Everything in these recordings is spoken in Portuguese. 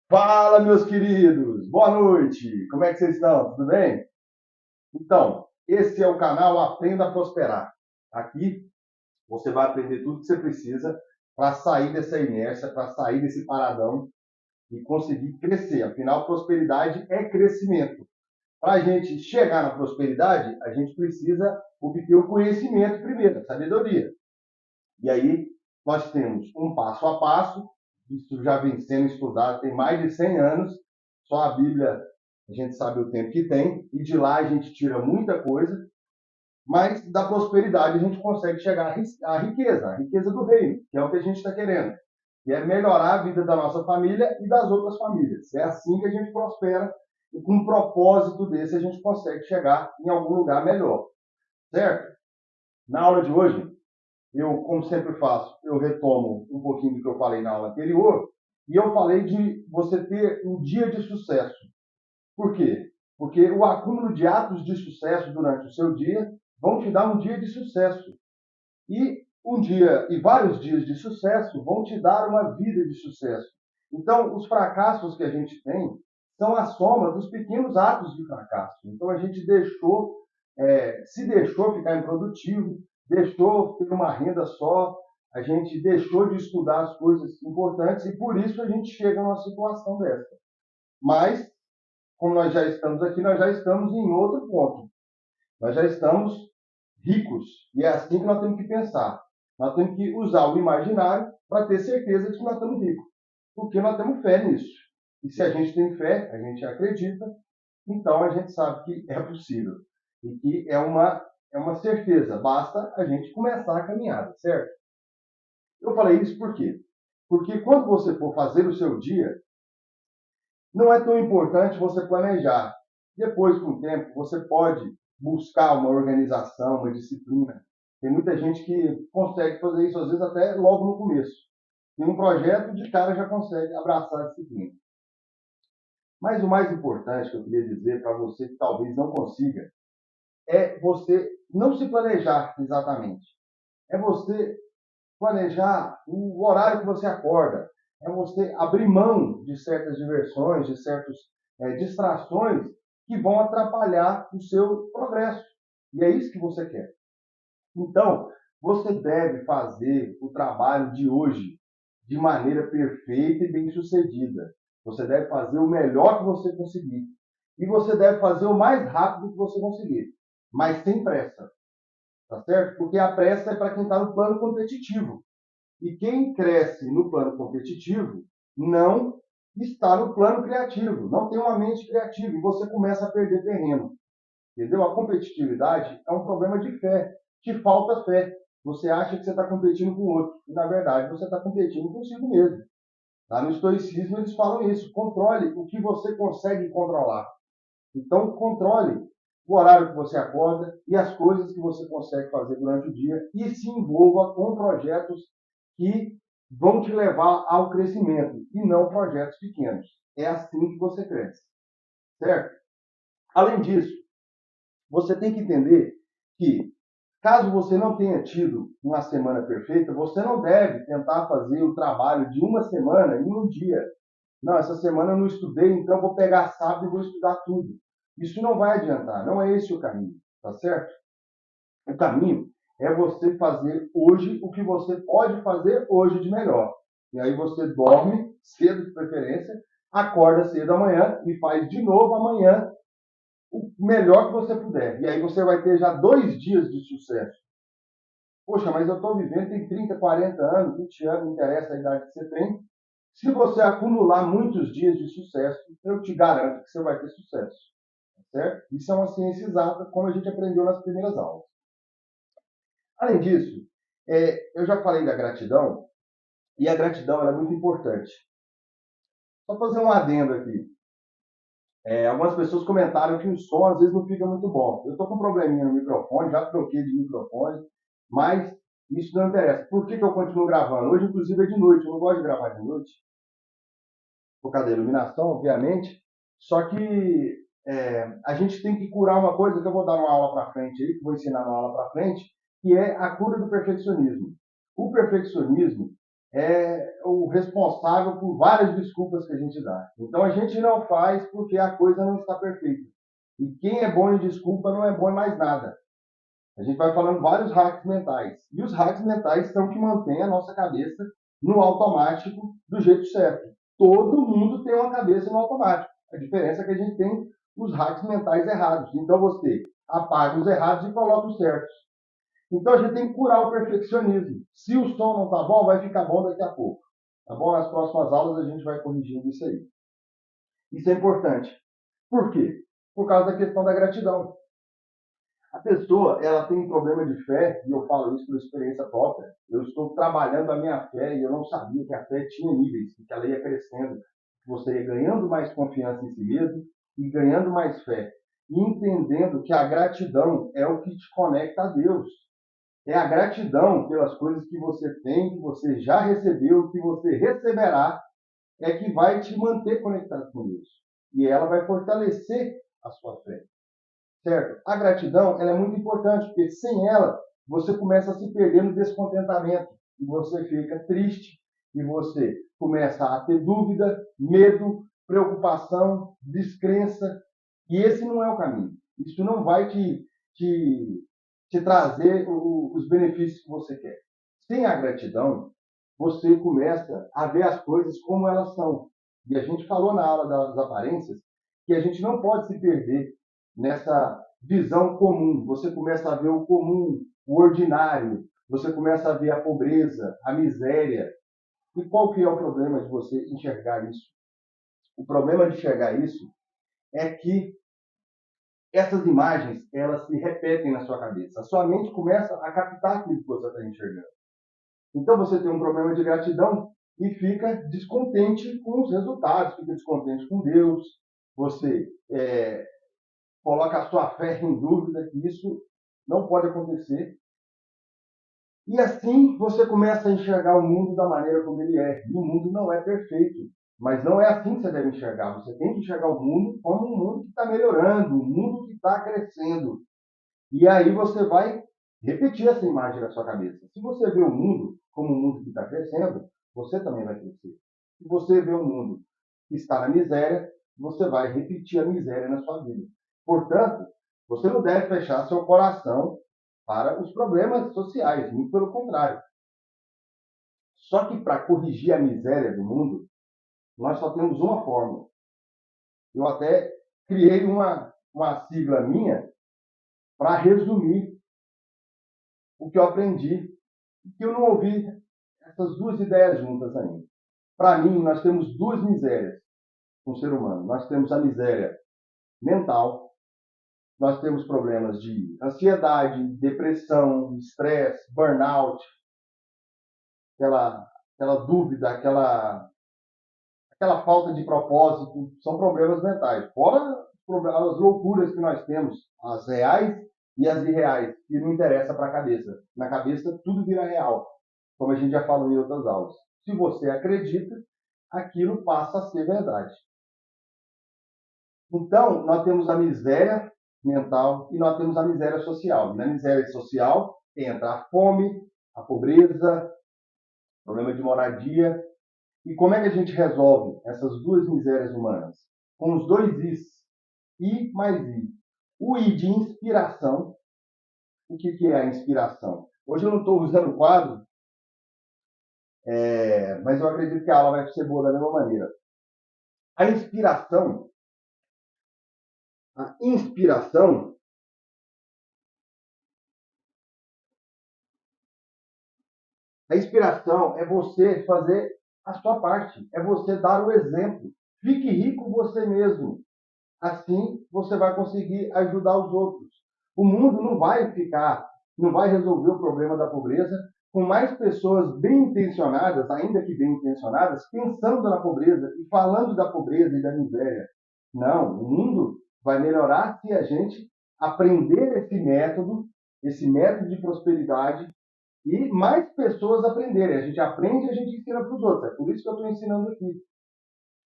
Fala, meus queridos! Boa noite! Como é que vocês estão? Tudo bem? Então, esse é o canal Aprenda a Prosperar. Aqui você vai aprender tudo que você precisa para sair dessa inércia, para sair desse paradão e conseguir crescer. Afinal, prosperidade é crescimento. Para a gente chegar na prosperidade, a gente precisa obter o conhecimento primeiro, a sabedoria. E aí nós temos um passo a passo, isso já vem sendo estudado tem mais de 100 anos, só a Bíblia a gente sabe o tempo que tem, e de lá a gente tira muita coisa, mas da prosperidade a gente consegue chegar à riqueza, a riqueza do reino, que é o que a gente está querendo, que é melhorar a vida da nossa família e das outras famílias. É assim que a gente prospera, e com um propósito desse a gente consegue chegar em algum lugar melhor, certo? Na aula de hoje, eu, como sempre faço, eu retomo um pouquinho do que eu falei na aula anterior, e eu falei de você ter um dia de sucesso. Por quê? Porque o acúmulo de atos de sucesso durante o seu dia vão te dar um dia de sucesso. E um dia e vários dias de sucesso vão te dar uma vida de sucesso. Então, os fracassos que a gente tem são a soma dos pequenos atos de fracasso. Então, a gente se deixou ficar improdutivo, deixou ter uma renda só, a gente deixou de estudar as coisas importantes e por isso a gente chega numa situação dessa. Mas, como nós já estamos aqui, nós já estamos em outro ponto. Nós já estamos ricos. E é assim que nós temos que pensar. Nós temos que usar o imaginário para ter certeza de que nós estamos ricos. Porque nós temos fé nisso. E se a gente tem fé, a gente acredita, então a gente sabe que é possível. E que é uma certeza. Basta a gente começar a caminhada, certo? Eu falei isso por quê? Porque quando você for fazer o seu dia, não é tão importante você planejar. Depois, com o tempo, você pode buscar uma organização, uma disciplina. Tem muita gente que consegue fazer isso, às vezes, até logo no começo. Tem um projeto, de cara já consegue abraçar a disciplina. Mas o mais importante que eu queria dizer para você que talvez não consiga é você não se planejar exatamente. É você planejar o horário que você acorda, é você abrir mão de certas diversões, de certas distrações que vão atrapalhar o seu progresso. E é isso que você quer. Então, você deve fazer o trabalho de hoje de maneira perfeita e bem-sucedida. Você deve fazer o melhor que você conseguir. E você deve fazer o mais rápido que você conseguir, mas sem pressa, tá certo? Porque a pressa é para quem está no plano competitivo. E quem cresce no plano competitivo não está no plano criativo, não tem uma mente criativa e você começa a perder terreno. Entendeu? A competitividade é um problema de fé. Te falta fé. Você acha que você está competindo com o outro. E, na verdade, você está competindo consigo mesmo. Tá? No estoicismo, eles falam isso. Controle o que você consegue controlar. Então, controle o horário que você acorda e as coisas que você consegue fazer durante o dia e se envolva com projetos que vão te levar ao crescimento e não projetos pequenos. É assim que você cresce, certo? Além disso, você tem que entender que, caso você não tenha tido uma semana perfeita, você não deve tentar fazer o trabalho de uma semana em um dia. Não, essa semana eu não estudei, então vou pegar sábado e vou estudar tudo. Isso não vai adiantar, não é esse o caminho, tá certo? O caminho é você fazer hoje o que você pode fazer hoje de melhor. E aí você dorme cedo de preferência, acorda cedo amanhã e faz de novo amanhã o melhor que você puder. E aí você vai ter já 2 dias de sucesso. Poxa, mas eu estou vivendo, tem 30, 40 anos, 20 anos, não interessa a idade que você tem. Se você acumular muitos dias de sucesso, eu te garanto que você vai ter sucesso. Certo? Isso é uma ciência exata, como a gente aprendeu nas primeiras aulas. Além disso, eu já falei da gratidão, e a gratidão é muito importante. Só fazer um adendo aqui. Algumas pessoas comentaram que o som às vezes não fica muito bom. Eu estou com um probleminha no microfone, já troquei de microfone, mas isso não interessa. Por que eu continuo gravando? Hoje, inclusive, é de noite. Eu não gosto de gravar de noite, por causa da iluminação, obviamente. Só que a gente tem que curar uma coisa que eu vou dar uma aula para frente aí, que vou ensinar uma aula para frente, que é a cura do perfeccionismo. O perfeccionismo é o responsável por várias desculpas que a gente dá. Então a gente não faz porque a coisa não está perfeita. E quem é bom em desculpa não é bom em mais nada. A gente vai falando vários hacks mentais. E os hacks mentais são que mantêm a nossa cabeça no automático do jeito certo. Todo mundo tem uma cabeça no automático. A diferença é que a gente tem os hacks mentais errados. Então você apaga os errados e coloca os certos. Então a gente tem que curar o perfeccionismo. Se o som não está bom, vai ficar bom daqui a pouco. Tá bom? Nas próximas aulas a gente vai corrigindo isso aí. Isso é importante. Por quê? Por causa da questão da gratidão. A pessoa, ela tem um problema de fé, e eu falo isso por experiência própria. Eu estou trabalhando a minha fé e eu não sabia que a fé tinha níveis, que ela ia crescendo, que você ia ganhando mais confiança em si mesmo e ganhando mais fé. E entendendo que a gratidão é o que te conecta a Deus. É a gratidão pelas coisas que você tem, que você já recebeu, que você receberá, é que vai te manter conectado com Deus. E ela vai fortalecer a sua fé. Certo? A gratidão ela é muito importante, porque sem ela, você começa a se perder no descontentamento. E você fica triste, e você começa a ter dúvida, medo, preocupação, descrença. E esse não é o caminho. Isso não vai te trazer os benefícios que você quer. Sem a gratidão, você começa a ver as coisas como elas são. E a gente falou na aula das aparências que a gente não pode se perder nessa visão comum. Você começa a ver o comum, o ordinário, você começa a ver a pobreza, a miséria. E qual que é o problema de você enxergar isso? O problema de enxergar isso é que essas imagens, elas se repetem na sua cabeça. A sua mente começa a captar aquilo que você está enxergando. Então você tem um problema de gratidão e fica descontente com os resultados, fica descontente com Deus, você coloca a sua fé em dúvida, que isso não pode acontecer. E assim você começa a enxergar o mundo da maneira como ele é. E o mundo não é perfeito. Mas não é assim que você deve enxergar. Você tem que enxergar o mundo como um mundo que está melhorando, um mundo que está crescendo. E aí você vai repetir essa imagem na sua cabeça. Se você vê o mundo como um mundo que está crescendo, você também vai crescer. Se você vê um mundo que está na miséria, você vai repetir a miséria na sua vida. Portanto, você não deve fechar seu coração para os problemas sociais, muito pelo contrário. Só que para corrigir a miséria do mundo, nós só temos uma fórmula. Eu até criei uma sigla minha para resumir o que eu aprendi e que eu não ouvi essas duas ideias juntas ainda. Para mim, nós temos duas misérias no ser humano. Nós temos a miséria mental, nós temos problemas de ansiedade, depressão, estresse, burnout, aquela dúvida, aquela falta de propósito, são problemas mentais. Fora as loucuras que nós temos, as reais e as irreais, que não interessa para a cabeça. Na cabeça, tudo vira real, como a gente já falou em outras aulas. Se você acredita, aquilo passa a ser verdade. Então, nós temos a miséria mental e nós temos a miséria social. E na miséria social entra a fome, a pobreza, problema de moradia. E como é que a gente resolve essas duas misérias humanas? Com os dois Is. I mais I. O I de inspiração. O que é a inspiração? Hoje eu não estou usando o quadro, mas eu acredito que a aula vai ser boa da mesma maneira. A inspiração, a inspiração A inspiração é você fazer a sua parte, é você dar o exemplo. Fique rico você mesmo. Assim você vai conseguir ajudar os outros. O mundo não vai resolver o problema da pobreza com mais pessoas bem intencionadas, ainda que bem intencionadas, pensando na pobreza e falando da pobreza e da miséria. Não, o mundo vai melhorar se a gente aprender esse método de prosperidade e mais pessoas aprenderem. A gente aprende e a gente ensina para os outros. É por isso que eu estou ensinando aqui.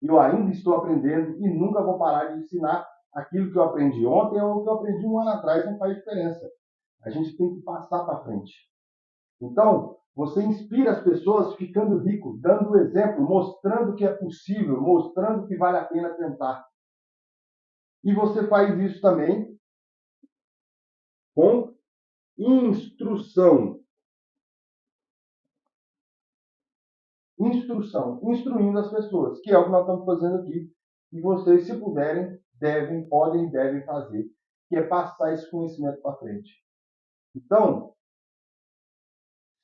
Eu ainda estou aprendendo e nunca vou parar de ensinar aquilo que eu aprendi ontem ou que eu aprendi um ano atrás, não faz diferença. A gente tem que passar para frente. Então, Você inspira as pessoas ficando rico, dando o exemplo, mostrando que é possível, mostrando que vale a pena tentar. E você faz isso também com instrução. Instrução, instruindo as pessoas, que é o que nós estamos fazendo aqui. E vocês, se puderem, devem, podem, devem fazer, que é passar esse conhecimento para frente. Então,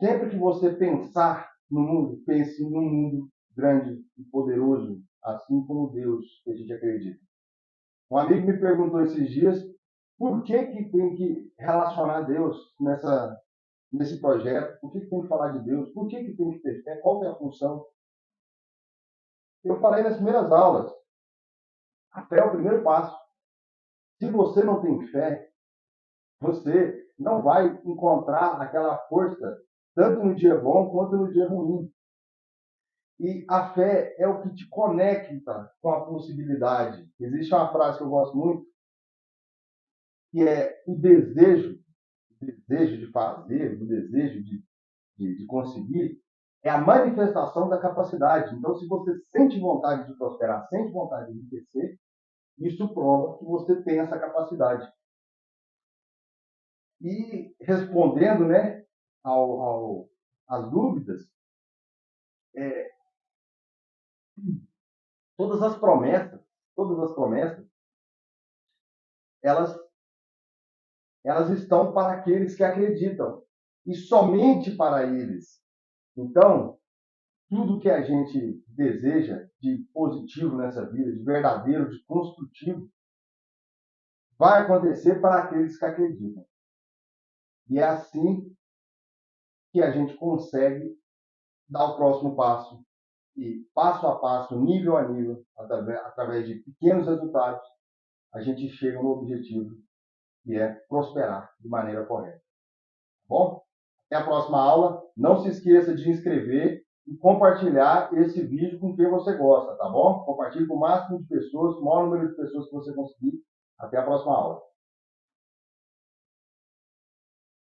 sempre que você pensar no mundo, pense num mundo grande e poderoso, assim como Deus que a gente acredita. Um amigo me perguntou esses dias por que tem que relacionar Deus nesse projeto, por que tem que falar de Deus, por que tem que ter fé, qual é a função. Eu falei nas primeiras aulas, a fé é o primeiro passo. Se você não tem fé, você não vai encontrar aquela força, tanto no dia bom quanto no dia ruim. E a fé é o que te conecta com a possibilidade. Existe uma frase que eu gosto muito, que é o desejo de fazer, o desejo de conseguir, é a manifestação da capacidade. Então, se você sente vontade de prosperar, sente vontade de enriquecer, isso prova que você tem essa capacidade. E respondendo, né, às dúvidas, todas as promessas, elas, elas estão para aqueles que acreditam e somente para eles. Então, tudo que a gente deseja de positivo nessa vida, de verdadeiro, de construtivo, vai acontecer para aqueles que acreditam. E é assim que a gente consegue dar o próximo passo. E passo a passo, nível a nível, através de pequenos resultados, a gente chega no objetivo, que é prosperar de maneira correta. Tá bom? Até a próxima aula. Não se esqueça de inscrever e compartilhar esse vídeo com quem você gosta, tá bom? Compartilhe com o máximo de pessoas, o maior número de pessoas que você conseguir. Até a próxima aula.